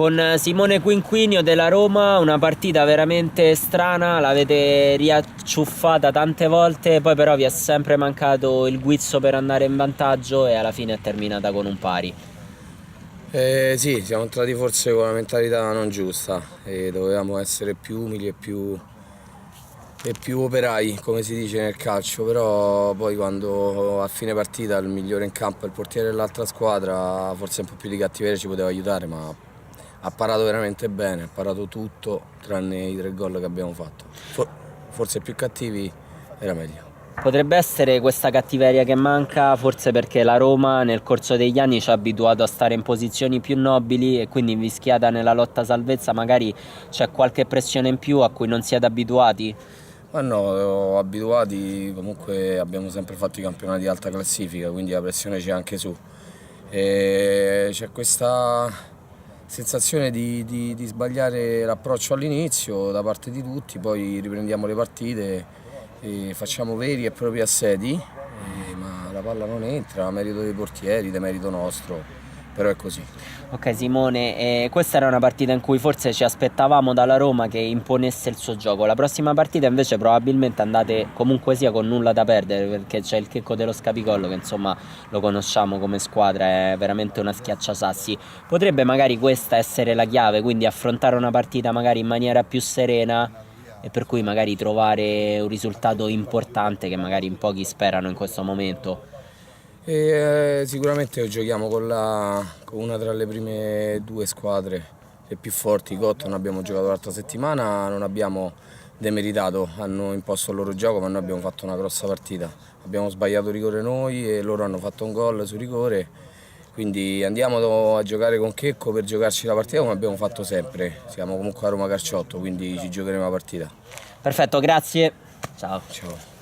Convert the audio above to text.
Con Simone Quinquinio della Roma, una partita veramente strana, l'avete riacciuffata tante volte, poi però vi è sempre mancato il guizzo per andare in vantaggio e alla fine è terminata con un pari. Sì, siamo entrati forse con una mentalità non giusta e dovevamo essere più umili e più operai, come si dice nel calcio, però poi quando a fine partita il migliore in campo è il portiere dell'altra squadra, forse un po' più di cattiveria ci poteva aiutare, ma ha parato veramente bene, ha parato tutto tranne i 3 gol che abbiamo fatto. Forse più cattivi era meglio. Potrebbe essere questa cattiveria che manca, forse perché la Roma nel corso degli anni ci ha abituato a stare in posizioni più nobili e quindi invischiata nella lotta salvezza magari c'è qualche pressione in più a cui non siete abituati? Ma no, abituati, comunque abbiamo sempre fatto i campionati di alta classifica, quindi la pressione c'è anche su. E c'è questa sensazione di sbagliare l'approccio all'inizio da parte di tutti, poi riprendiamo le partite e facciamo veri e propri assedi, ma la palla non entra, merito dei portieri, merito nostro, però è così. Ok Simone, questa era una partita in cui forse ci aspettavamo dalla Roma che imponesse il suo gioco. La prossima partita invece probabilmente andate comunque sia con nulla da perdere perché c'è il Checco dello Scapicolo che insomma lo conosciamo come squadra, è veramente una schiacciasassi. Potrebbe magari questa essere la chiave, quindi affrontare una partita magari in maniera più serena e per cui magari trovare un risultato importante che magari in pochi sperano in questo momento. Sicuramente giochiamo con una tra le prime 2 squadre le più forti. Cotton abbiamo giocato l'altra settimana, non abbiamo demeritato, hanno imposto il loro gioco ma noi abbiamo fatto una grossa partita. Abbiamo sbagliato rigore noi e loro hanno fatto un gol su rigore, quindi andiamo a giocare con Checco per giocarci la partita come abbiamo fatto sempre. Siamo comunque a Roma Carciotto, quindi ci giocheremo la partita. Perfetto, grazie. Ciao. Ciao.